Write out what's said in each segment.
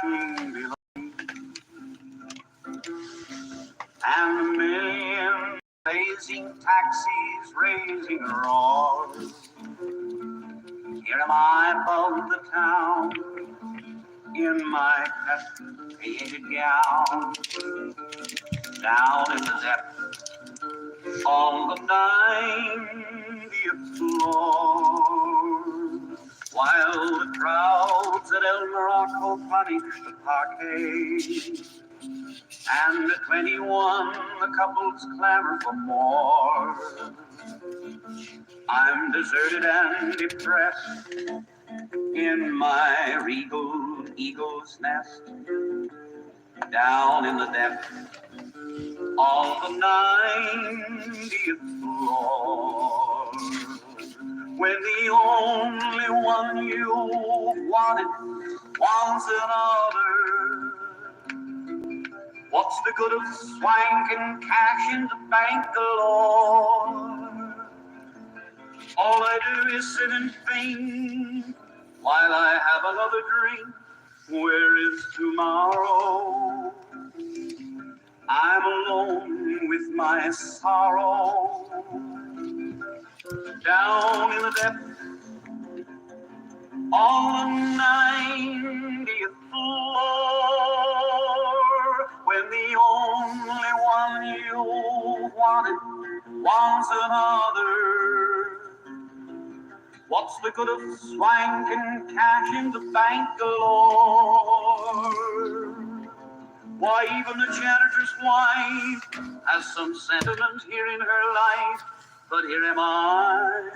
crashing below me, and a million blazing taxis raising a roar. Here am I above the town, in my pet-painted gown, down in the depths on the 90th floor, while the crowds at El Morocco punish the parquet, and at 21 the couples clamor for more. I'm deserted and depressed in my regal eagle's nest, down in the depths of the 90th floor, when the only one you wanted wants another. What's the good of swanking cash in the bank galore? All I do is sit and think while I have another drink. Where is tomorrow? I'm alone with my sorrow, down in the depths on the 90th floor, when the only one you wanted wants another. What's the good of swanking cash in the bank galore? Why, even the janitor's wife has some sentiment here in her life, but here am I,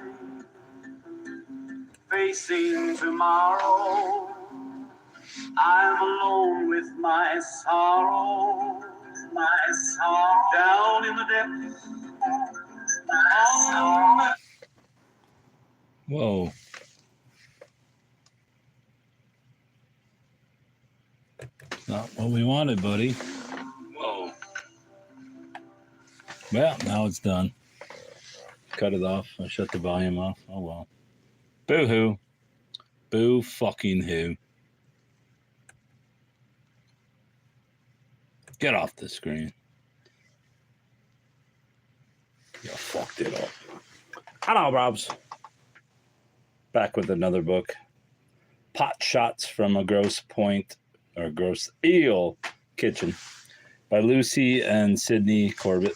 facing tomorrow. I'm alone with my sorrow, down in the depths. Whoa. Not what we wanted, buddy. Whoa. Well, now it's done. Cut it off. I shut the volume off. Oh, well. Boo-hoo. Boo fucking who. Get off the screen. You fucked it up. Hello, Robs. Back with another book. Pot Shots from a Grosse Point, or Grosse Eel Kitchen, by Lucy and Sidney Corbett.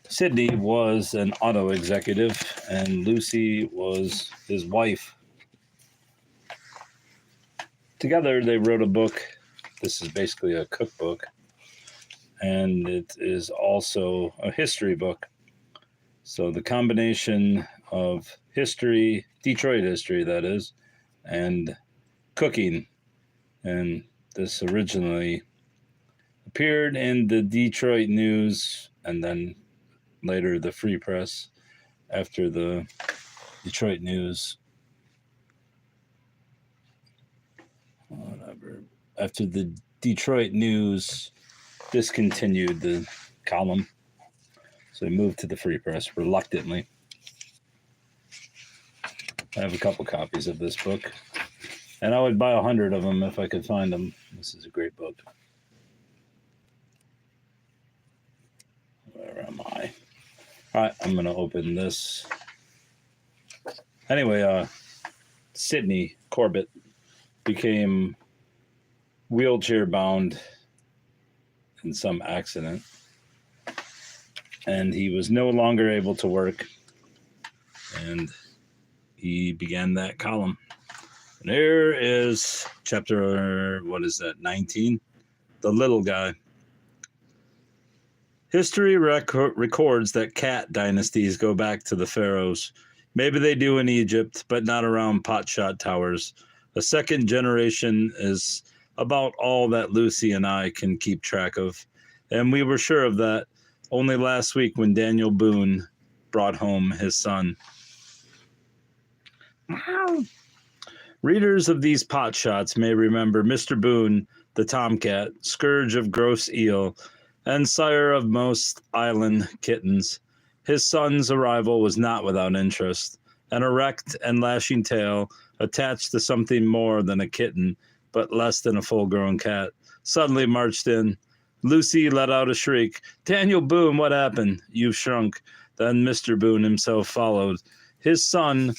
Sidney was an auto executive, and Lucy was his wife. Together, they wrote a book. This is basically a cookbook, and it is also a history book. So the combination of history, Detroit history, that is, and cooking. And this originally appeared in the Detroit News and then later the Free Press after the Detroit News. After the Detroit News discontinued the column, so they moved to the Free Press reluctantly. I have a couple copies of this book, and I would buy 100 of them if I could find them. This is a great book. Where am I? All right, I'm going to open this. Anyway, Sidney Corbett became wheelchair bound in some accident, and he was no longer able to work, and he began that column. And there is chapter, 19? The Little Guy. History records that cat dynasties go back to the pharaohs. Maybe they do in Egypt, but not around potshot towers. A second generation is about all that Lucy and I can keep track of. And we were sure of that only last week when Daniel Boone brought home his son. Wow. Readers of these pot shots may remember Mr. Boone, the tomcat, scourge of Grosse Eel, and sire of most island kittens. His son's arrival was not without interest. an erect and lashing tail attached to something more than a kitten, but less than a full-grown cat, suddenly marched in. Lucy let out a shriek. "Daniel Boone, what happened? You've shrunk." Then Mr. Boone himself followed. His son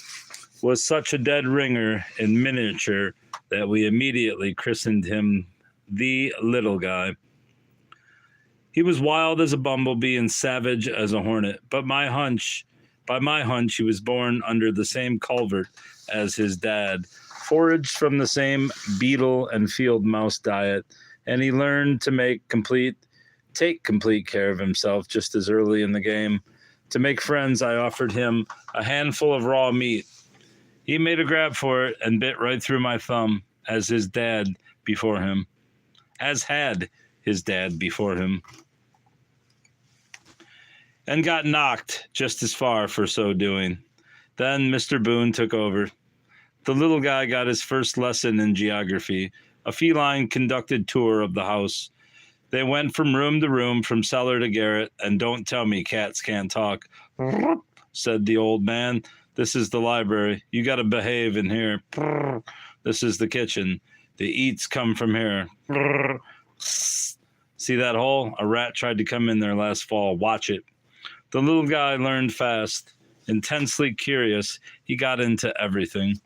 was such a dead ringer in miniature that we immediately christened him the Little Guy. He was wild as a bumblebee and savage as a hornet, but by my hunch, he was born under the same culvert as his dad, foraged from the same beetle and field mouse diet, and he learned to take complete care of himself just as early in the game. To make friends, I offered him a handful of raw meat. He made a grab for it and bit right through my thumb, as had his dad before him, and got knocked just as far for so doing. Then Mr. Boone took over. The little guy got his first lesson in geography. A feline conducted tour of the house. They went from room to room, from cellar to garret, and don't tell me cats can't talk, said the old man. This is the library. You got to behave in here. This is the kitchen. The eats come from here. See that hole? A rat tried to come in there last fall. Watch it. The little guy learned fast. Intensely curious, he got into everything.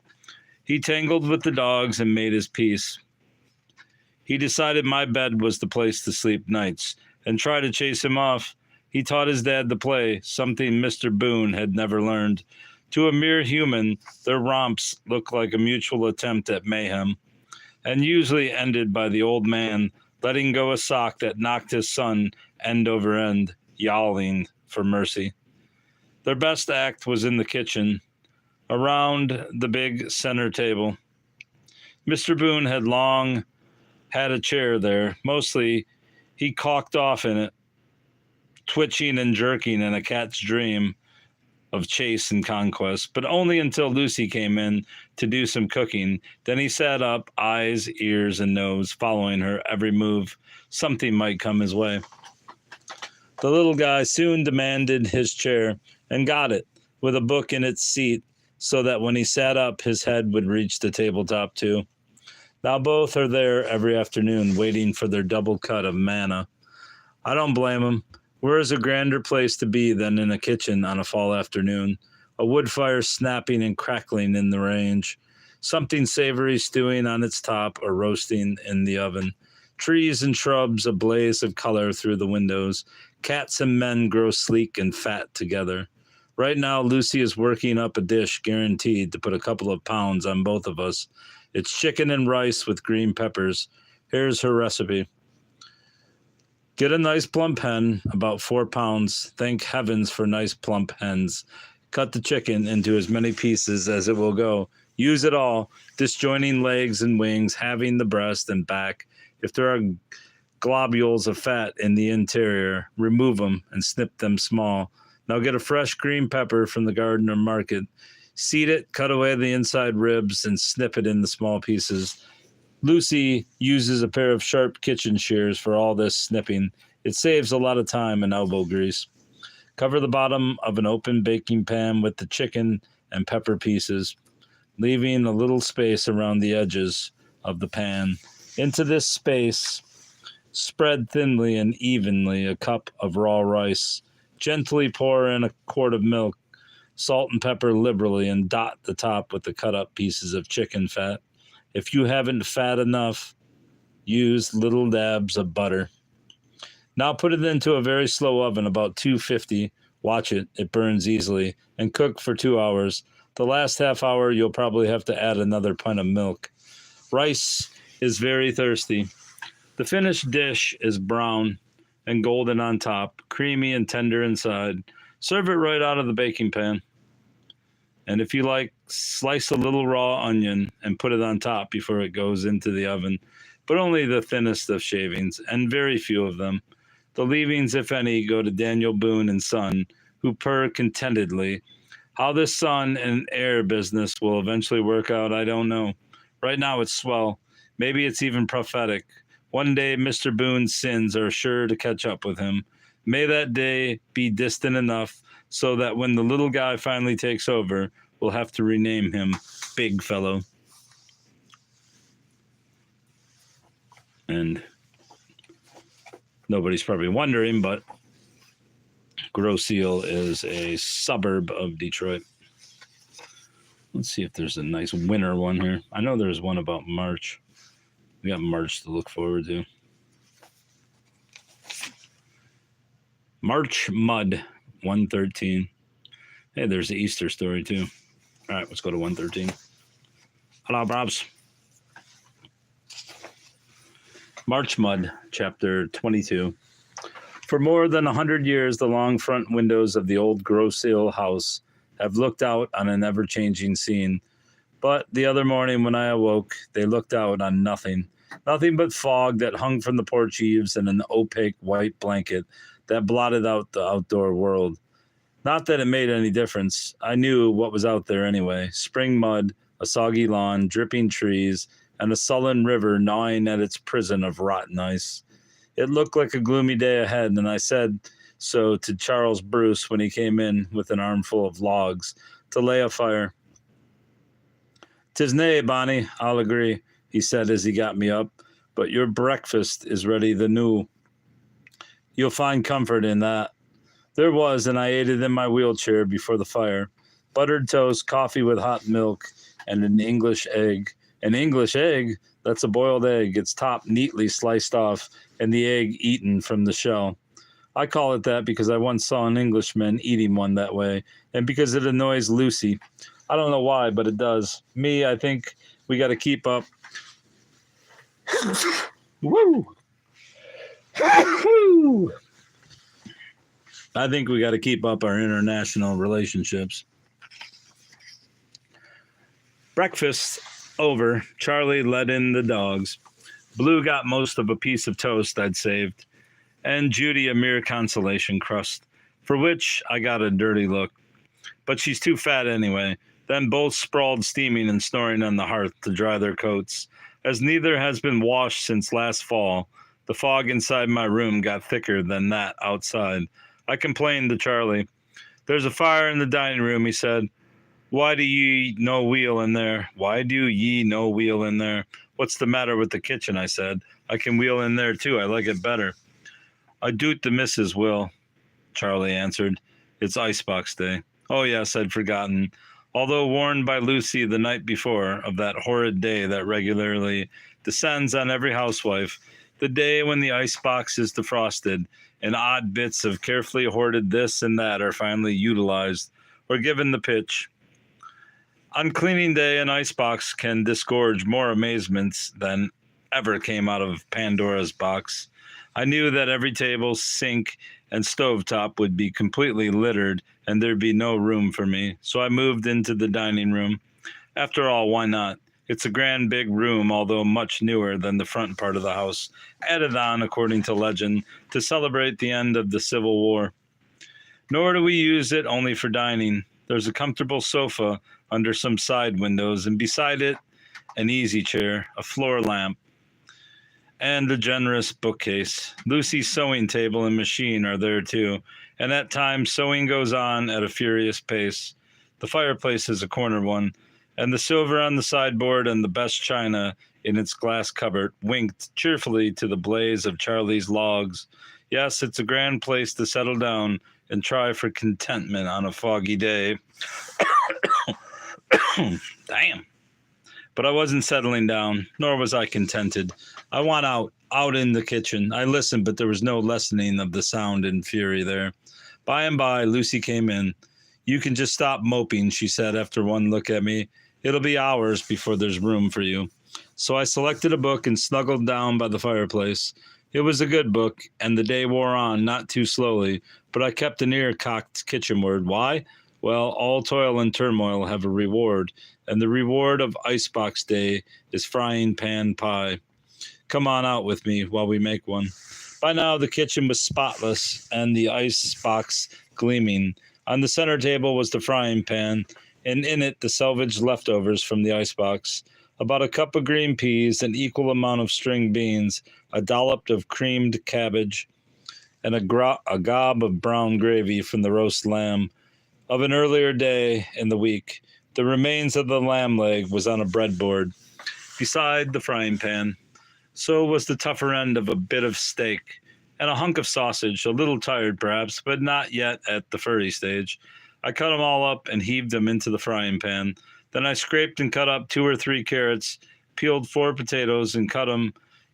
He tangled with the dogs and made his peace. He decided my bed was the place to sleep nights and tried to chase him off. He taught his dad to play, something Mr. Boone had never learned. To a mere human, their romps looked like a mutual attempt at mayhem, and usually ended by the old man letting go a sock that knocked his son end over end, yowling for mercy. Their best act was in the kitchen, around the big center table. Mr. Boone had long had a chair there. Mostly, he cocked off in it, twitching and jerking in a cat's dream of chase and conquest, but only until Lucy came in to do some cooking. Then he sat up, eyes, ears, and nose following her every move. Something might come his way. The little guy soon demanded his chair and got it, with a book in its seat, so that when he sat up, his head would reach the tabletop too. Now both are there every afternoon, waiting for their double cut of manna. I don't blame them. Where is a grander place to be than in a kitchen on a fall afternoon? A wood fire snapping and crackling in the range. Something savory stewing on its top or roasting in the oven. Trees and shrubs, a blaze of color through the windows. Cats and men grow sleek and fat together. Right now, Lucy is working up a dish guaranteed to put a couple of pounds on both of us. It's chicken and rice with green peppers. Here's her recipe. Get a nice plump hen, about 4 pounds. Thank heavens for nice plump hens. Cut the chicken into as many pieces as it will go. Use it all, disjoining legs and wings, having the breast and back. If there are globules of fat in the interior, remove them and snip them small. Now get a fresh green pepper from the garden or market. Seed it, cut away the inside ribs, and snip it into small pieces. Lucy uses a pair of sharp kitchen shears for all this snipping. It saves a lot of time and elbow grease. Cover the bottom of an open baking pan with the chicken and pepper pieces, leaving a little space around the edges of the pan. Into this space, spread thinly and evenly a cup of raw rice. Gently pour in a quart of milk, salt and pepper liberally, and dot the top with the cut-up pieces of chicken fat. If you haven't fat enough, use little dabs of butter. Now put it into a very slow oven, about 250. Watch it, it burns easily, and cook for 2 hours. The last half hour, you'll probably have to add another pint of milk. Rice is very thirsty. The finished dish is brown and golden on top, creamy and tender inside. Serve it right out of the baking pan. And if you like, slice a little raw onion and put it on top before it goes into the oven, but only the thinnest of shavings, and very few of them. The leavings, if any, go to Daniel Boone and Son, who purr contentedly. How this son and heir business will eventually work out, I don't know. Right now it's swell. Maybe it's even prophetic. One day Mr. Boone's sins are sure to catch up with him. May that day be distant enough so that when the little guy finally takes over, We'll have to rename him Big Fellow. And nobody's probably wondering, but Grosse is a suburb of Detroit. Let's see if there's a nice winter one here. I know there's one about March. We got March to look forward to. March Mud, 113. Hey, there's the Easter story too. All right, let's go to 113. Hello, Bobs. March Mud, chapter 22. For more than 100 years, the long front windows of the old Grosse house have looked out on an ever-changing scene. But the other morning when I awoke, they looked out on nothing. Nothing but fog that hung from the porch eaves and an opaque white blanket that blotted out the outdoor world. Not that it made any difference. I knew what was out there anyway. Spring mud, a soggy lawn, dripping trees, and a sullen river gnawing at its prison of rotten ice. It looked like a gloomy day ahead, and I said so to Charles Bruce when he came in with an armful of logs to lay a fire. "'Tis nay, Bonnie, I'll agree," he said as he got me up, "but your breakfast is ready the new. You'll find comfort in that." There was, and I ate it in my wheelchair before the fire. Buttered toast, coffee with hot milk, and an English egg. An English egg? That's a boiled egg, its top neatly sliced off, and the egg eaten from the shell. I call it that because I once saw an Englishman eating one that way, and because it annoys Lucy. I don't know why, but it does. Me, I think we got to keep up. Woo! I think we got to keep up our international relationships. Breakfast over, Charlie let in the dogs. Blue got most of a piece of toast I'd saved, and Judy a mere consolation crust, for which I got a dirty look. But she's too fat anyway. Then both sprawled steaming and snoring on the hearth to dry their coats. As neither has been washed since last fall, the fog inside my room got thicker than that outside. I complained to Charlie. "There's a fire in the dining room," he said. "Why do ye no wheel in there? Why do ye no wheel in there?" "What's the matter with the kitchen?" I said. "I can wheel in there too. I like it better." "I doot the missus will," Charlie answered. "It's icebox day." Oh yes, I'd forgotten. Although warned by Lucy the night before of that horrid day that regularly descends on every housewife, the day when the icebox is defrosted and odd bits of carefully hoarded this and that are finally utilized or given the pitch. On cleaning day, an icebox can disgorge more amazements than ever came out of Pandora's box. I knew that every table, sink, and stovetop would be completely littered and there'd be no room for me, so I moved into the dining room. After all, why not? It's a grand big room, although much newer than the front part of the house, added on, according to legend, to celebrate the end of the Civil War. Nor do we use it only for dining. There's a comfortable sofa under some side windows, and beside it, an easy chair, a floor lamp, and a generous bookcase. Lucy's sewing table and machine are there too, and at times sewing goes on at a furious pace. The fireplace is a corner one, and the silver on the sideboard and the best china in its glass cupboard winked cheerfully to the blaze of Charlie's logs. Yes, it's a grand place to settle down and try for contentment on a foggy day. Damn. But I wasn't settling down, nor was I contented. I want out in the kitchen. I listened, but there was no lessening of the sound and fury there. By and by, Lucy came in. "You can just stop moping," she said after one look at me. "It'll be hours before there's room for you." So I selected a book and snuggled down by the fireplace. It was a good book, and the day wore on, not too slowly, but I kept an ear cocked kitchenward. Why? Well, all toil and turmoil have a reward, and the reward of Icebox Day is frying pan pie. Come on out with me while we make one. By now, the kitchen was spotless and the icebox gleaming. On the center table was the frying pan, and in it the salvaged leftovers from the icebox. About a cup of green peas, an equal amount of string beans, a dollop of creamed cabbage, and a gob of brown gravy from the roast lamb of an earlier day in the week. The remains of the lamb leg was on a breadboard beside the frying pan. So was the tougher end of a bit of steak and a hunk of sausage, a little tired perhaps, but not yet at the furry stage. I cut them all up and heaved them into the frying pan. Then I scraped and cut up 2 or 3 carrots, peeled 4 potatoes and cut them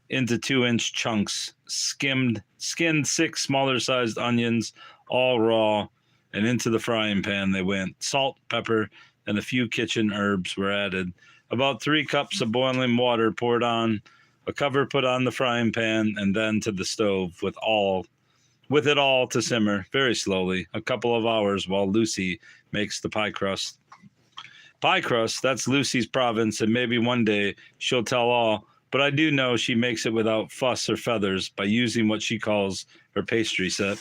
into 2-inch chunks, skinned 6 smaller-sized onions, all raw, and into the frying pan they went. Salt, pepper, and a few kitchen herbs were added. About 3 cups of boiling water poured on, a cover put on the frying pan, and then to the stove with it all to simmer very slowly, a couple of hours while Lucy makes the pie crust. Pie crust, that's Lucy's province, and maybe one day she'll tell all, but I do know she makes it without fuss or feathers by using what she calls her pastry set.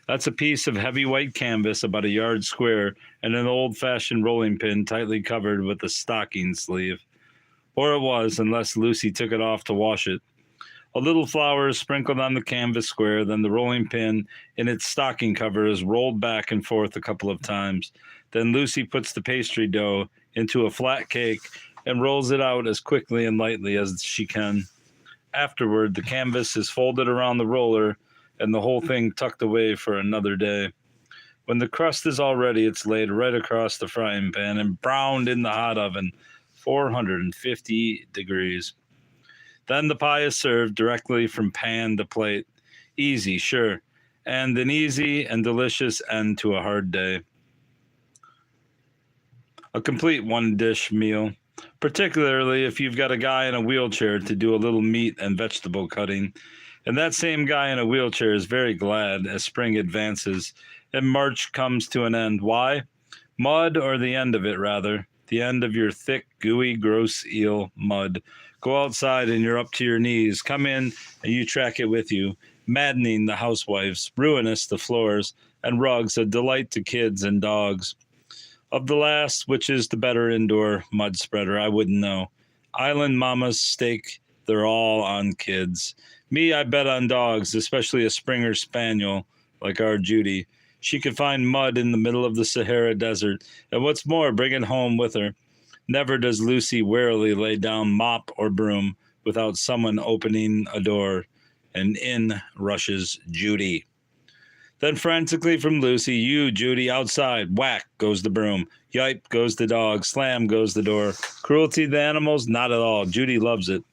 That's a piece of heavy white canvas about a yard square and an old-fashioned rolling pin tightly covered with a stocking sleeve. Or it was, unless Lucy took it off to wash it. A little flour is sprinkled on the canvas square, then the rolling pin in its stocking cover is rolled back and forth a couple of times. Then Lucy puts the pastry dough into a flat cake and rolls it out as quickly and lightly as she can. Afterward, the canvas is folded around the roller and the whole thing tucked away for another day. When the crust is all ready, it's laid right across the frying pan and browned in the hot oven, 450 degrees. Then the pie is served directly from pan to plate. Easy, sure, and an easy and delicious end to a hard day. A complete one-dish meal, particularly if you've got a guy in a wheelchair to do a little meat and vegetable cutting. And that same guy in a wheelchair is very glad as spring advances and March comes to an end. Why? Mud, or the end of it, rather. The end of your thick, gooey, gross eel mud. Go outside and you're up to your knees. Come in and you track it with you, maddening the housewives, ruinous the floors and rugs, a delight to kids and dogs. Of the last, which is the better indoor mud spreader, I wouldn't know. Island mamas stake, they're all on kids. Me, I bet on dogs, especially a Springer Spaniel like our Judy. She could find mud in the middle of the Sahara Desert, and what's more, bring it home with her. Never does Lucy warily lay down mop or broom without someone opening a door, and in rushes Judy. Then frantically from Lucy, you, Judy, outside, whack goes the broom, yipe goes the dog, slam goes the door. Cruelty to the animals? Not at all. Judy loves it.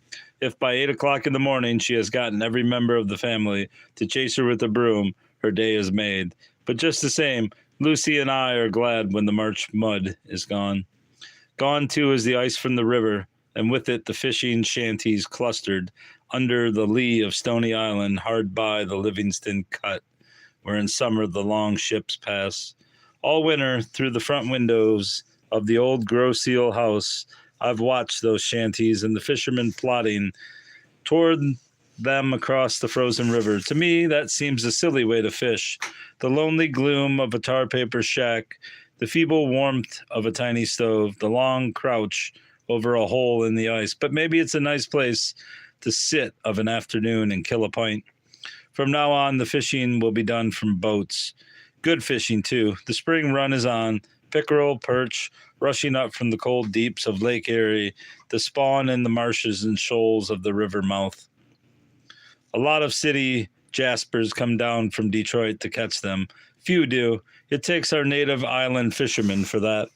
If by 8 o'clock in the morning she has gotten every member of the family to chase her with a broom, her day is made. But just the same, Lucy and I are glad when the March mud is gone. Gone, too, is the ice from the river, and with it the fishing shanties clustered under the lee of Stony Island, hard by the Livingston Cut, where in summer the long ships pass. All winter, through the front windows of the old Grosse house, I've watched those shanties and the fishermen plodding toward them across the frozen river. To me, that seems a silly way to fish. The lonely gloom of a tar paper shack, the feeble warmth of a tiny stove, the long crouch over a hole in the ice. But maybe it's a nice place to sit of an afternoon and kill a pint. From now on, the fishing will be done from boats. Good fishing, too. The spring run is on. Pickerel, perch, rushing up from the cold deeps of Lake Erie, to spawn in the marshes and shoals of the river mouth. A lot of city jaspers come down from Detroit to catch them. Few do. It takes our native island fishermen for that.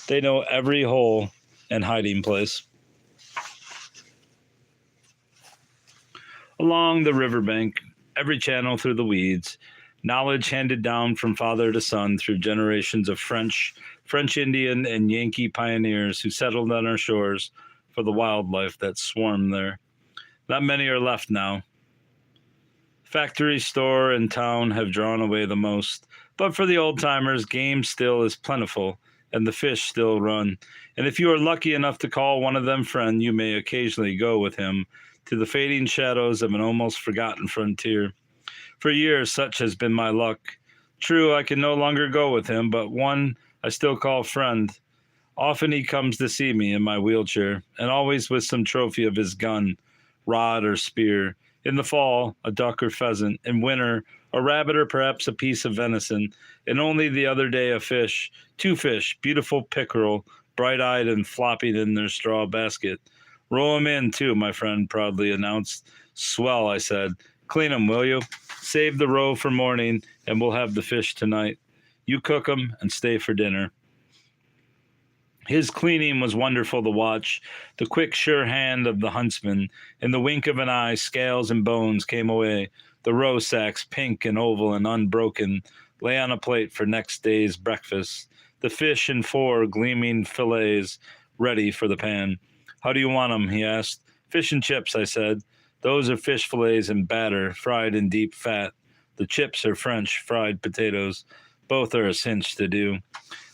They know every hole and hiding place. Along the riverbank, every channel through the weeds, knowledge handed down from father to son through generations of French Indian, and Yankee pioneers who settled on our shores for the wildlife that swarmed there. Not many are left now. Factory, store, and town have drawn away the most, but for the old-timers, game still is plentiful, and the fish still run. And if you are lucky enough to call one of them friend, you may occasionally go with him to the fading shadows of an almost forgotten frontier. For years, such has been my luck. True, I can no longer go with him, but one I still call friend. Often he comes to see me in my wheelchair, and always with some trophy of his gun, rod or spear. In the fall, a duck or pheasant. In winter, a rabbit or perhaps a piece of venison. And only the other day, a fish, 2 fish, beautiful pickerel, bright-eyed and flopping in their straw basket. Roll 'em in, too, my friend proudly announced. Swell, I said. Clean 'em, will you? Save the roe for morning, and we'll have the fish tonight. You cook 'em and stay for dinner. His cleaning was wonderful to watch, the quick, sure hand of the huntsman. In the wink of an eye, scales and bones came away. The roe sacks, pink and oval and unbroken, lay on a plate for next day's breakfast. The fish in 4 gleaming fillets ready for the pan. How do you want 'em? He asked. Fish and chips, I said. Those are fish fillets in batter, fried in deep fat. The chips are French fried potatoes. Both are a cinch to do.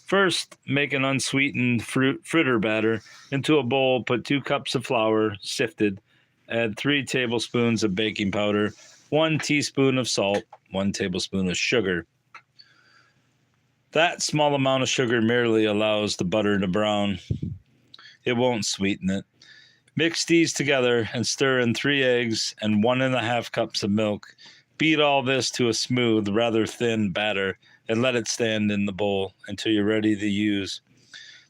First, make an unsweetened fritter batter. Into a bowl, put 2 cups of flour, sifted. Add 3 tablespoons of baking powder, 1 teaspoon of salt, 1 tablespoon of sugar. That small amount of sugar merely allows the butter to brown. It won't sweeten it. Mix these together and stir in 3 eggs and 1½ cups of milk. Beat all this to a smooth, rather thin batter and let it stand in the bowl until you're ready to use.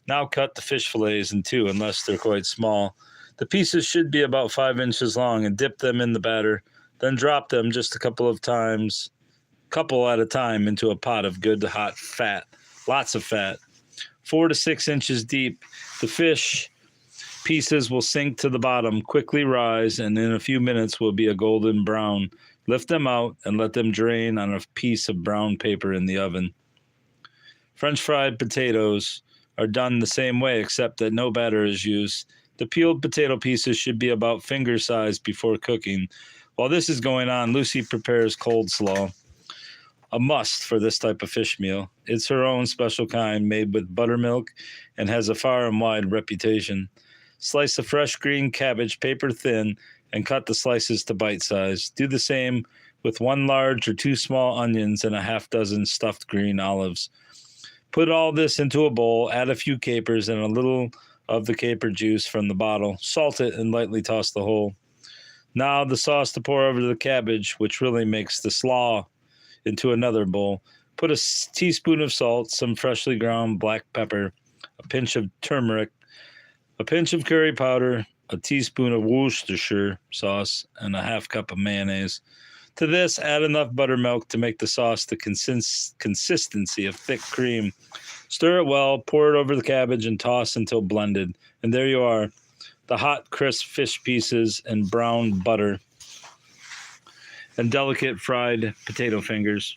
Now cut the fish fillets in 2 unless they're quite small. The pieces should be about 5 inches long and dip them in the batter. Then drop them just a couple at a time into a pot of good hot fat, lots of fat. 4 to 6 inches deep. The fish pieces will sink to the bottom, quickly rise, and in a few minutes will be a golden brown. Lift them out and let them drain on a piece of brown paper in the oven. French fried potatoes are done the same way, except that no batter is used. The peeled potato pieces should be about finger size before cooking. While this is going on, Lucy prepares coleslaw, a must for this type of fish meal. It's her own special kind, made with buttermilk, and has a far and wide reputation. Slice a fresh green cabbage paper thin and cut the slices to bite size. Do the same with 1 large or 2 small onions and a half dozen stuffed green olives. Put all this into a bowl, add a few capers and a little of the caper juice from the bottle. Salt it and lightly toss the whole. Now the sauce to pour over the cabbage, which really makes the slaw, into another bowl. Put a teaspoon of salt, some freshly ground black pepper, a pinch of turmeric, a pinch of curry powder, a teaspoon of Worcestershire sauce, and a ½ cup of mayonnaise. To this, add enough buttermilk to make the sauce the consistency of thick cream. Stir it well, pour it over the cabbage, and toss until blended. And there you are, the hot, crisp fish pieces and brown butter and delicate fried potato fingers.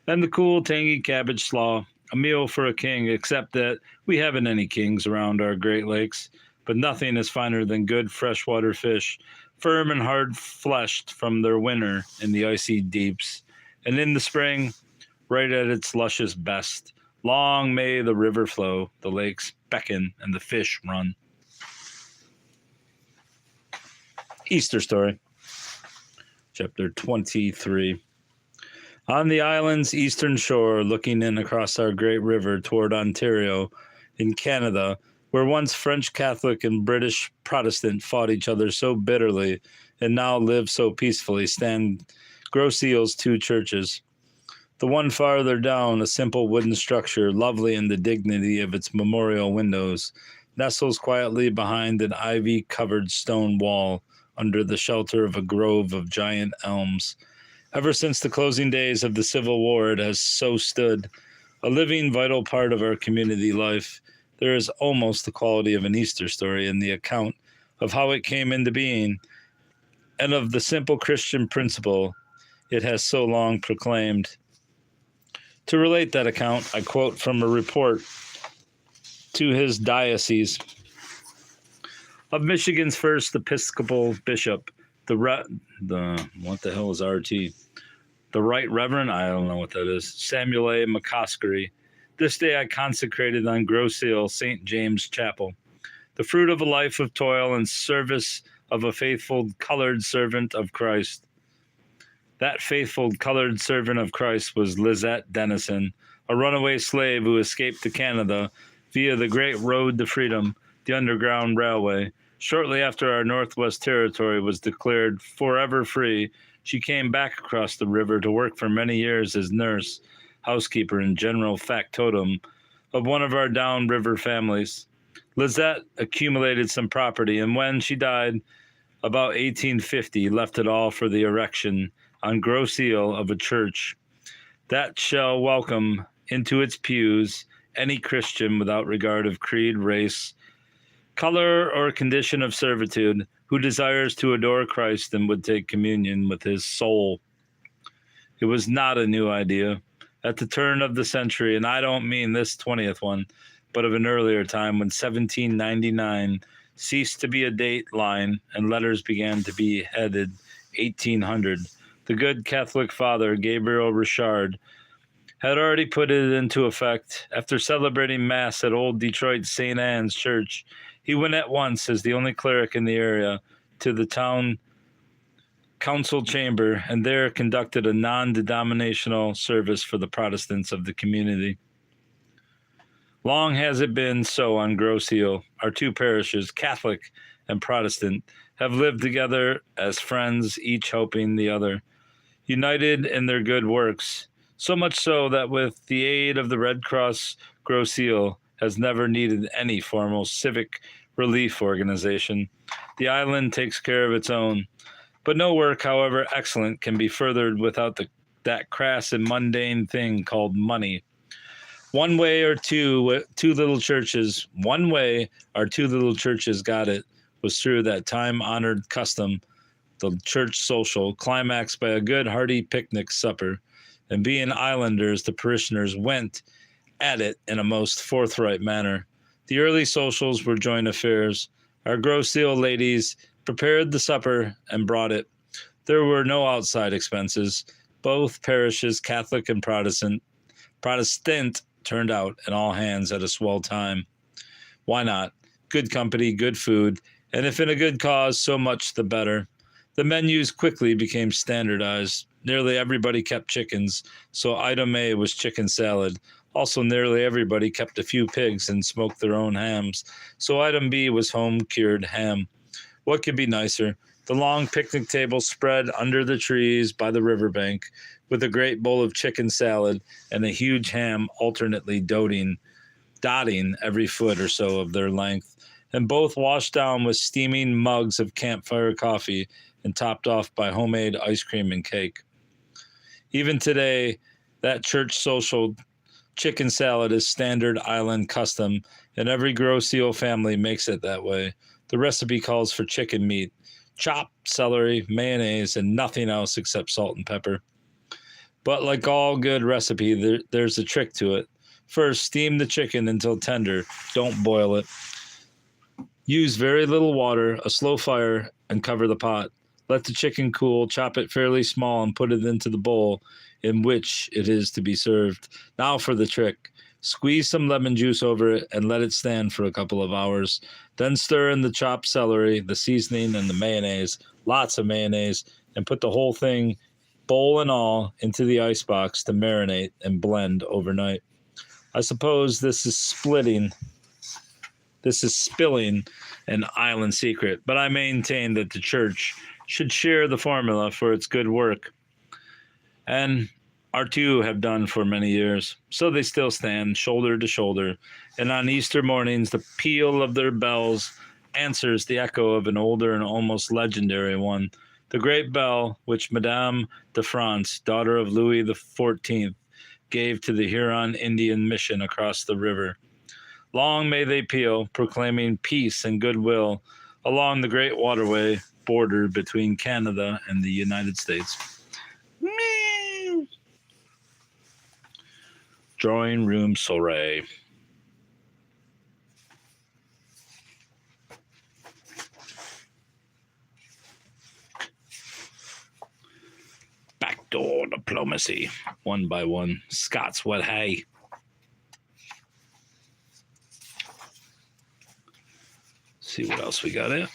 Then the cool, tangy cabbage slaw, a meal for a king, except that we haven't any kings around our Great Lakes. But nothing is finer than good freshwater fish, firm and hard-fleshed from their winter in the icy deeps, and in the spring, right at its luscious best. Long may the river flow, the lakes beckon, and the fish run. Easter story, chapter 23. On the island's eastern shore, looking in across our great river toward Ontario, in Canada, where once French Catholic and British Protestant fought each other so bitterly and now live so peacefully, stand Grosse's 2 churches. The one farther down, a simple wooden structure, lovely in the dignity of its memorial windows, nestles quietly behind an ivy-covered stone wall under the shelter of a grove of giant elms. Ever since the closing days of the Civil War, it has so stood, a living, vital part of our community life. There is almost the quality of an Easter story in the account of how it came into being and of the simple Christian principle it has so long proclaimed. To relate that account, I quote from a report to his diocese of Michigan's first Episcopal bishop, the what the hell is RT? The Right Reverend, I don't know what that is, Samuel A. McCoskery. This day I consecrated on Grosse St. James Chapel, the fruit of a life of toil and service of a faithful colored servant of Christ. That faithful colored servant of Christ was Lizette Dennison, a runaway slave who escaped to Canada via the Great Road to Freedom, the Underground Railway. Shortly after our Northwest Territory was declared forever free, she came back across the river to work for many years as nurse, housekeeper, and general factotum of one of our downriver families. Lizette accumulated some property, and when she died, about 1850, left it all for the erection on Grosse of a church that shall welcome into its pews any Christian without regard of creed, race, color, or condition of servitude who desires to adore Christ and would take communion with his soul. It was not a new idea. At the turn of the century, and I don't mean this 20th one, but of an earlier time when 1799 ceased to be a date line and letters began to be headed 1800, the good Catholic father, Gabriel Richard, had already put it into effect. After celebrating Mass at Old Detroit St. Anne's Church, he went at once, as the only cleric in the area, to the town council chamber and there conducted a non-denominational service for the Protestants of the community. Long has it been so on Grosse. Our two parishes, Catholic and Protestant, have lived together as friends, each helping the other, united in their good works, so much so that with the aid of the Red Cross, Grosse has never needed any formal civic relief organization. The island takes care of its own. But no work, however excellent, can be furthered without that crass and mundane thing called money. One way our two little churches got it was through that time-honored custom, the church social, climaxed by a good hearty picnic supper. And being islanders, the parishioners went at it in a most forthright manner. The early socials were joint affairs. Our Grosse ladies prepared the supper and brought it. There were no outside expenses. Both parishes, Catholic and Protestant, turned out, and all hands had a swell time. Why not? Good company, good food, and if in a good cause, so much the better. The menus quickly became standardized. Nearly everybody kept chickens, so item A was chicken salad. Also, nearly everybody kept a few pigs and smoked their own hams, so item B was home-cured ham. What could be nicer? The long picnic table spread under the trees by the riverbank, with a great bowl of chicken salad and a huge ham alternately dotting every foot or so of their length, and both washed down with steaming mugs of campfire coffee and topped off by homemade ice cream and cake. Even today, that church social chicken salad is standard island custom, and every Grosse family makes it that way. The recipe calls for chicken meat, chopped celery, mayonnaise, and nothing else except salt and pepper. But like all good recipe, there's a trick to it. First, steam the chicken until tender. Don't boil it. Use very little water, a slow fire, and cover the pot. Let the chicken cool, chop it fairly small, and put it into the bowl in which it is to be served. Now for the trick. Squeeze some lemon juice over it and let it stand for a couple of hours. Then stir in the chopped celery, the seasoning, and the mayonnaise, lots of mayonnaise, and put the whole thing, bowl and all, into the icebox to marinate and blend overnight. I suppose this is spilling an island secret, but I maintain that the church should share the formula for its good work. And our two have done for many years, so they still stand shoulder to shoulder, and on Easter mornings the peal of their bells answers the echo of an older and almost legendary one, the great bell which Madame de France, daughter of Louis XIV, gave to the Huron Indian mission across the river. Long may they peal, proclaiming peace and goodwill along the great waterway border between Canada and the United States. Drawing room soiree. Backdoor diplomacy. One by one. Scots what hay. See what else we got here.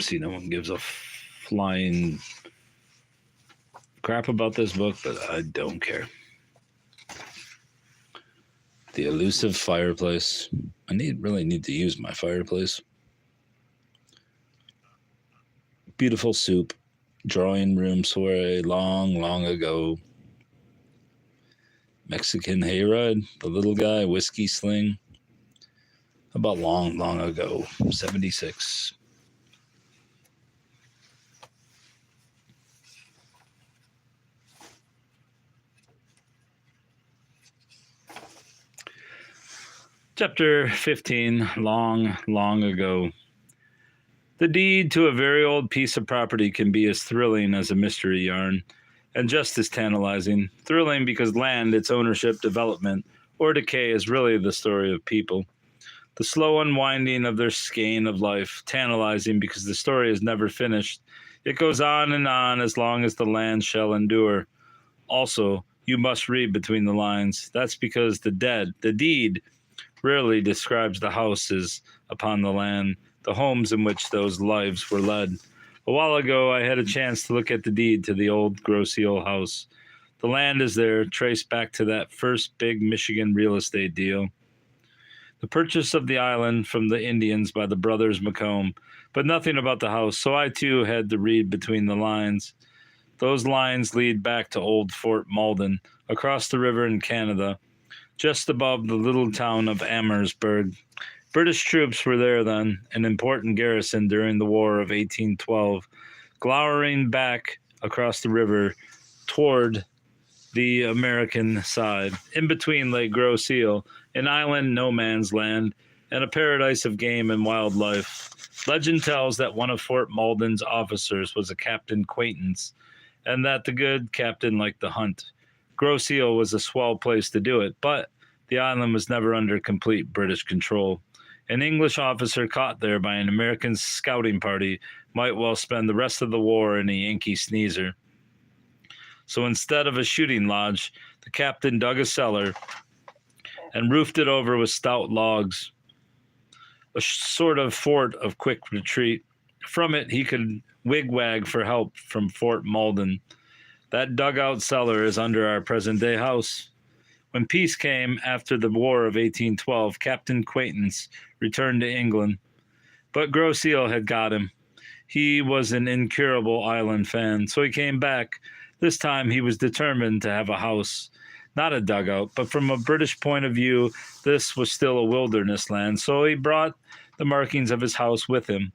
See, no one gives a flying crap about this book, but I don't care. The elusive fireplace. I really need to use my fireplace. Beautiful soup. Drawing room soiree long, long ago. Mexican hayride. The little guy. Whiskey sling. about long, long ago, 76. Chapter 15, long, long ago. The deed to a very old piece of property can be as thrilling as a mystery yarn, and just as tantalizing. Thrilling because land, its ownership, development, or decay is really the story of people. The slow unwinding of their skein of life, tantalizing because the story is never finished. It goes on and on as long as the land shall endure. Also, you must read between the lines. That's because the deed, rarely describes the houses upon the land, the homes in which those lives were led. A while ago, I had a chance to look at the deed to the old Grosse house. The land is there, traced back to that first big Michigan real estate deal. The purchase of the island from the Indians by the brothers Macomb, but nothing about the house, so I too had to read between the lines. Those lines lead back to old Fort Malden, across the river in Canada, just above the little town of Amherstburg. British troops were there then, an important garrison during the War of 1812, glowering back across the river toward the American side. In between lay Grosse, an island no man's land, and a paradise of game and wildlife. Legend tells that one of Fort Malden's officers was a Captain Quaintance, and that the good captain liked the hunt. Grosse was a swell place to do it, but the island was never under complete British control. An English officer caught there by an American scouting party might well spend the rest of the war in a Yankee sneezer. So instead of a shooting lodge, the captain dug a cellar and roofed it over with stout logs, a sort of fort of quick retreat. From it, he could wigwag for help from Fort Malden. That dugout cellar is under our present-day house. When peace came after the War of 1812, Captain Quaintance returned to England. But Grosse had got him. He was an incurable island fan, so he came back. This time he was determined to have a house, not a dugout, but from a British point of view, this was still a wilderness land, so he brought the markings of his house with him.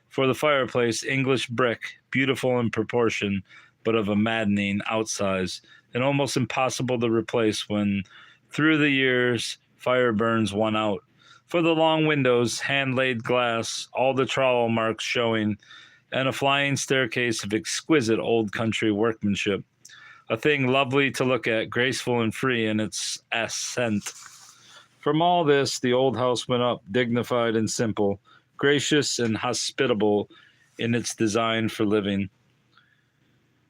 For the fireplace, English brick, beautiful in proportion, but of a maddening outsize, and almost impossible to replace when, through the years, fire burns one out. For the long windows, hand-laid glass, all the trowel marks showing, and a flying staircase of exquisite old country workmanship. A thing lovely to look at, graceful and free in its ascent. From all this, the old house went up, dignified and simple, gracious and hospitable in its design for living.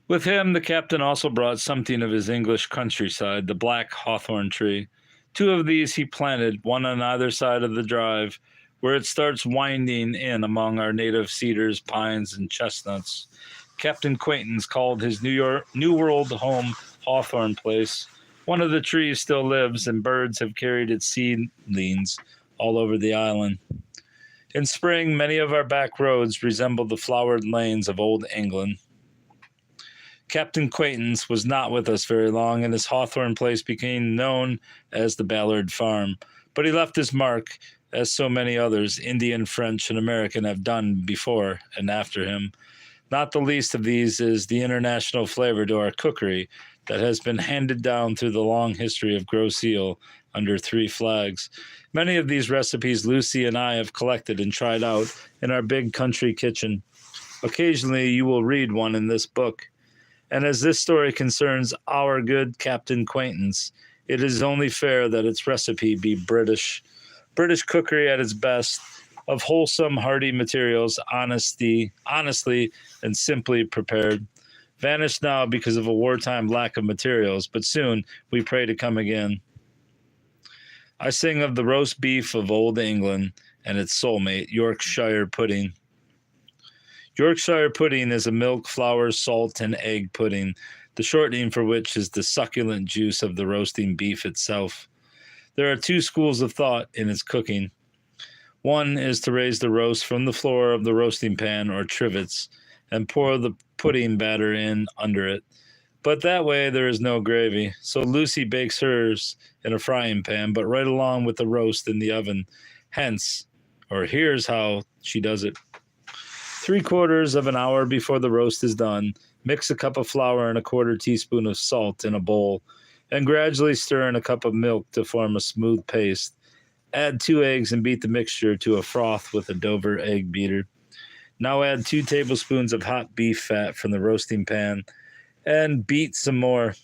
With him, the captain also brought something of his English countryside, the black hawthorn tree. 2 of these he planted, one on either side of the drive, where it starts winding in among our native cedars, pines, and chestnuts. Captain Quaintance called his New World home Hawthorne Place. One of the trees still lives, and birds have carried its seedlings all over the island. In spring, many of our back roads resemble the flowered lanes of old England. Captain Quaintance was not with us very long, and his Hawthorne Place became known as the Ballard Farm. But he left his mark, as so many others, Indian, French, and American, have done before and after him. Not the least of these is the international flavor to our cookery that has been handed down through the long history of Grosse under 3 flags. Many of these recipes Lucy and I have collected and tried out in our big country kitchen. Occasionally you will read one in this book. And as this story concerns our good Captain Quaintance, it is only fair that its recipe be British. British cookery at its best, of wholesome, hearty materials, honestly and simply prepared. Vanished now because of a wartime lack of materials, but soon we pray to come again. I sing of the roast beef of old England and its soulmate, Yorkshire pudding. Yorkshire pudding is a milk, flour, salt, and egg pudding, the shortening for which is the succulent juice of the roasting beef itself. There are 2 schools of thought in its cooking. One is to raise the roast from the floor of the roasting pan or trivets and pour the pudding batter in under it. But that way there is no gravy, so Lucy bakes hers in a frying pan, but right along with the roast in the oven. Hence, or here's how she does it. 3/4 of an hour before the roast is done, mix a cup of flour and a 1/4 teaspoon of salt in a bowl, and gradually stir in a cup of milk to form a smooth paste. Add 2 eggs and beat the mixture to a froth with a Dover egg beater. Now add 2 tablespoons of hot beef fat from the roasting pan and beat some more.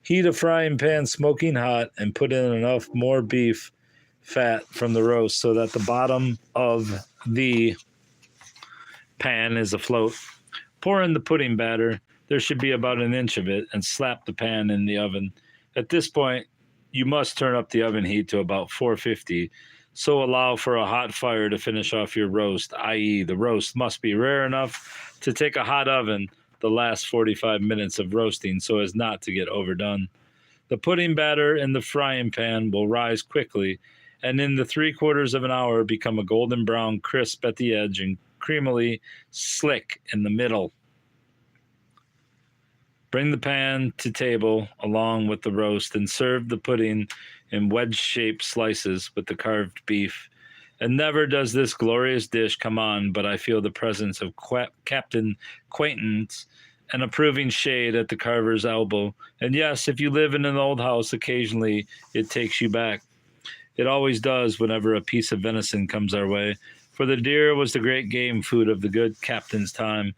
Heat a frying pan smoking hot and put in enough more beef fat from the roast so that the bottom of the pan is afloat. Pour in the pudding batter. There should be about an inch of it, and slap the pan in the oven. At this point, you must turn up the oven heat to about 450, so allow for a hot fire to finish off your roast, i.e. the roast must be rare enough to take a hot oven the last 45 minutes of roasting so as not to get overdone. The pudding batter in the frying pan will rise quickly, and in the 3/4 of an hour become a golden brown crisp at the edge and creamily slick in the middle. Bring the pan to table along with the roast and serve the pudding in wedge-shaped slices with the carved beef. And never does this glorious dish come on, but I feel the presence of Captain Quaintance, an approving shade at the carver's elbow. And yes, if you live in an old house, occasionally it takes you back. It always does whenever a piece of venison comes our way, for the deer was the great game food of the good captain's time.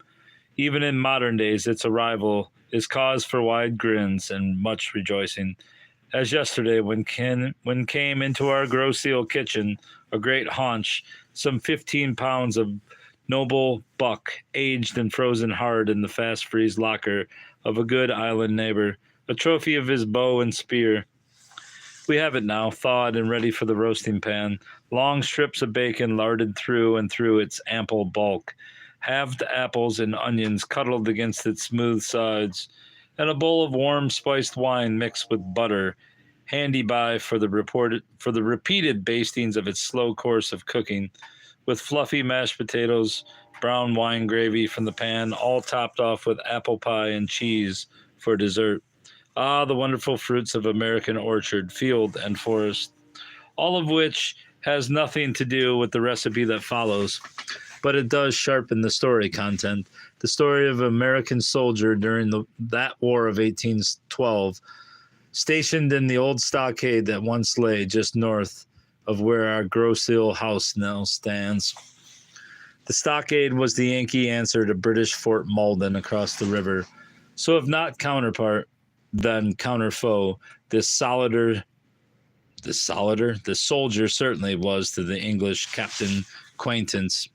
Even in modern days, its arrival is cause for wide grins and much rejoicing. As yesterday, when came into our Grosse kitchen a great haunch, some 15 pounds of noble buck, aged and frozen hard in the fast freeze locker of a good island neighbor, a trophy of his bow and spear. We have it now, thawed and ready for the roasting pan, long strips of bacon larded through and through its ample bulk, halved apples and onions cuddled against its smooth sides, and a bowl of warm spiced wine mixed with butter, handy by for the repeated bastings of its slow course of cooking, with fluffy mashed potatoes, brown wine gravy from the pan, all topped off with apple pie and cheese for dessert. Ah, the wonderful fruits of American orchard, field, and forest, all of which has nothing to do with the recipe that follows, but it does sharpen the story content. The story of an American soldier during that war of 1812, stationed in the old stockade that once lay just north of where our Grosse house now stands. The stockade was the Yankee answer to British Fort Malden across the river. So if not counterpart, then counterfoe, the soldier certainly was to the English Captain Quaintance.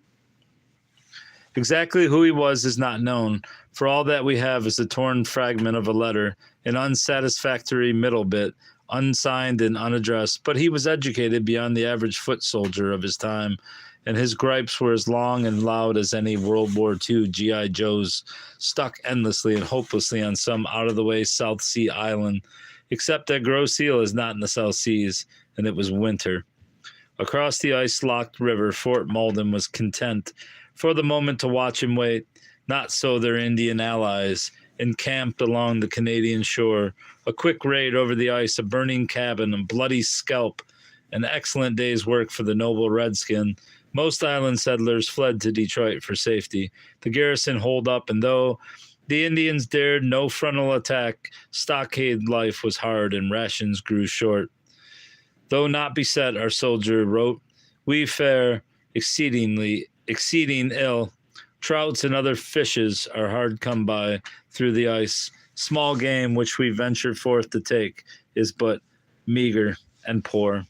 Exactly who he was is not known, for all that we have is a torn fragment of a letter, an unsatisfactory middle bit, unsigned and unaddressed, but he was educated beyond the average foot soldier of his time, and his gripes were as long and loud as any World War II G.I. Joes stuck endlessly and hopelessly on some out-of-the-way South Sea island, except that Grosse is not in the South Seas, and it was winter. Across the ice-locked river, Fort Malden was content for the moment to watch and wait. Not so their Indian allies, encamped along the Canadian shore, a quick raid over the ice, a burning cabin, a bloody scalp, an excellent day's work for the noble redskin. Most island settlers fled to Detroit for safety. The garrison holed up, and though the Indians dared no frontal attack, stockade life was hard and rations grew short. Though not beset, our soldier wrote, we fare exceeding ill. Trouts and other fishes are hard come by through the ice. Small game which we venture forth to take is but meager and poor.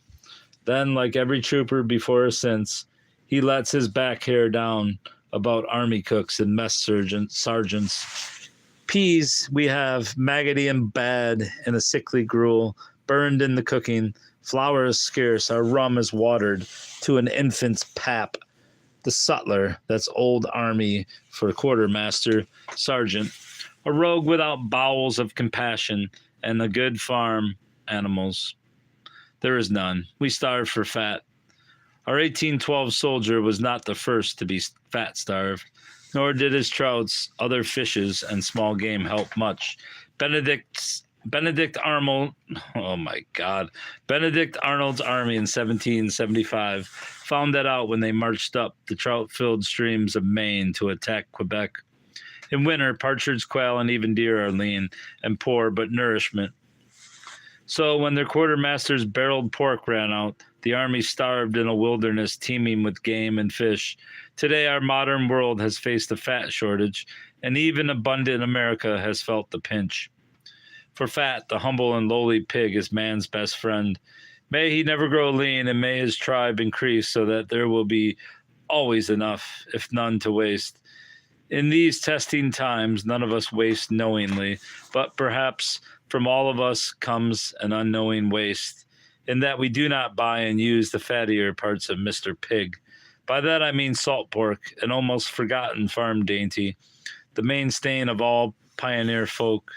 Then, like every trooper before or since, he lets his back hair down about army cooks and mess sergeants. Peas we have, maggoty and bad, in a sickly gruel, burned in the cooking. Flour is scarce, our rum is watered to an infant's pap. The sutler, that's old army for quartermaster, sergeant, a rogue without bowels of compassion, and the good farm animals. There is none. We starve for fat. Our 1812 soldier was not the first to be fat-starved, nor did his trouts, other fishes, and small game help much. Benedict's Benedict Arnold, oh my God, Benedict Arnold's army in 1775 found that out when they marched up the trout-filled streams of Maine to attack Quebec. In winter, partridge, quail, and even deer are lean and poor but nourishment. So when their quartermaster's barreled pork ran out, the army starved in a wilderness teeming with game and fish. Today, our modern world has faced a fat shortage, and even abundant America has felt the pinch. For fat, the humble and lowly pig is man's best friend. May he never grow lean, and may his tribe increase so that there will be always enough, if none to waste. In these testing times, none of us waste knowingly, but perhaps from all of us comes an unknowing waste, in that we do not buy and use the fattier parts of Mr. Pig. By that I mean salt pork, an almost forgotten farm dainty, the mainstay of all pioneer folk.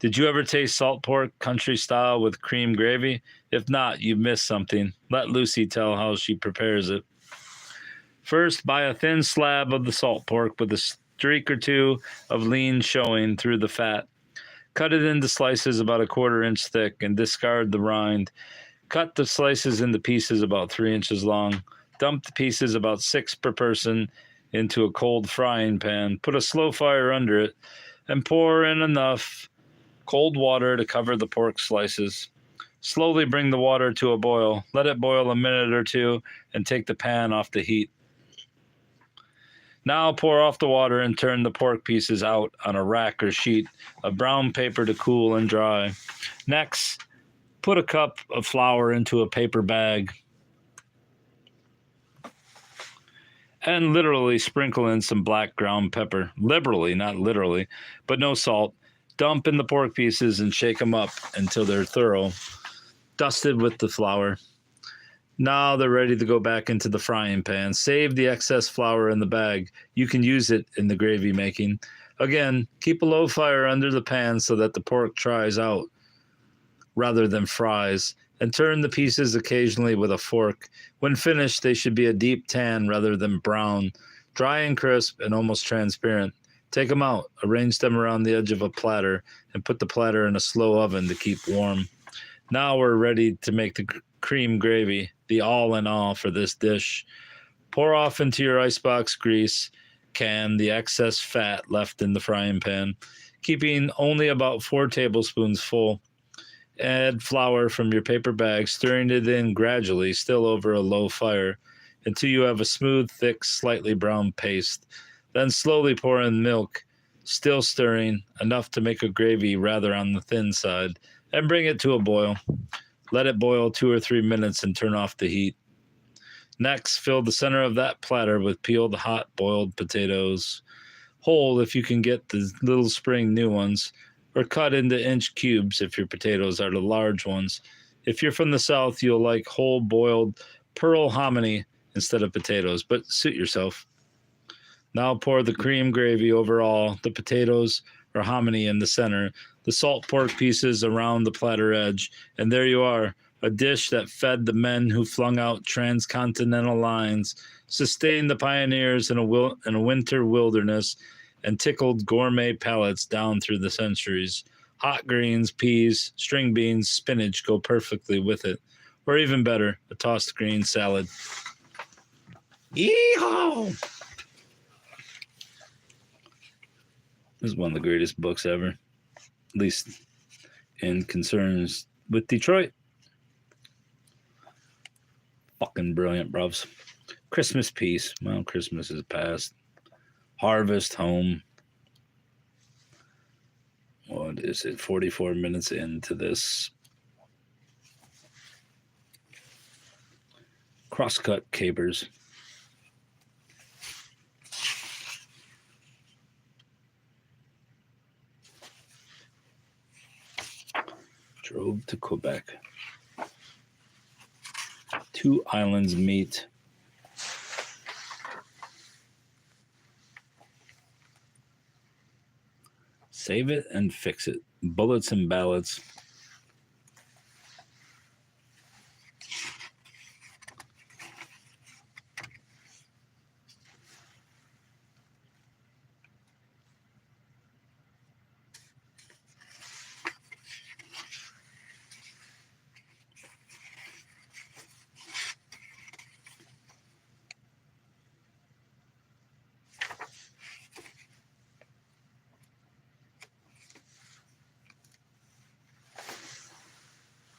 Did you ever taste salt pork country style with cream gravy? If not, you've missed something. Let Lucy tell how she prepares it. First, buy a thin slab of the salt pork with a streak or two of lean showing through the fat. Cut it into slices about 1/4 inch thick and discard the rind. Cut the slices into pieces about 3 inches long. Dump the pieces about 6 per person into a cold frying pan. Put a slow fire under it and pour in enough cold water to cover the pork slices. Slowly bring the water to a boil. Let it boil a minute or two and take the pan off the heat. Now pour off the water and turn the pork pieces out on a rack or sheet of brown paper to cool and dry. Next, put a cup of flour into a paper bag and literally sprinkle in some black ground pepper. Liberally, not literally, but no salt. Dump in the pork pieces and shake them up until they're thorough, dusted with the flour. Now they're ready to go back into the frying pan. Save the excess flour in the bag. You can use it in the gravy making. Again, keep a low fire under the pan so that the pork dries out rather than fries, and turn the pieces occasionally with a fork. When finished, they should be a deep tan rather than brown, dry and crisp and almost transparent. Take them out, arrange them around the edge of a platter, and put the platter in a slow oven to keep warm. Now we're ready to make the cream gravy, the all-in-all for this dish. Pour off into your icebox grease can the excess fat left in the frying pan, keeping only about 4 tablespoons full. Add flour from your paper bag, stirring it in gradually, still over a low fire, until you have a smooth, thick, slightly brown paste. Then slowly pour in milk, still stirring, enough to make a gravy rather on the thin side, and bring it to a boil. Let it boil 2 or 3 minutes and turn off the heat. Next, fill the center of that platter with peeled hot boiled potatoes, whole if you can get the little spring new ones, or cut into inch cubes if your potatoes are the large ones. If you're from the South, you'll like whole boiled pearl hominy instead of potatoes, but suit yourself. Now pour the cream gravy over all, the potatoes or hominy in the center, the salt pork pieces around the platter edge, and there you are, a dish that fed the men who flung out transcontinental lines, sustained the pioneers in a winter wilderness, and tickled gourmet palates down through the centuries. Hot greens, peas, string beans, spinach go perfectly with it. Or even better, a tossed green salad. Yee-haw! This is one of the greatest books ever, at least in concerns with Detroit. Fucking brilliant, bruvs. Christmas peace. Well, Christmas is past. Harvest home. What is it? 44 minutes into this. Crosscut capers. Drove to Quebec. 2 islands meet. Save it and fix it. Bullets and ballots.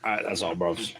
All right, that's all, bros.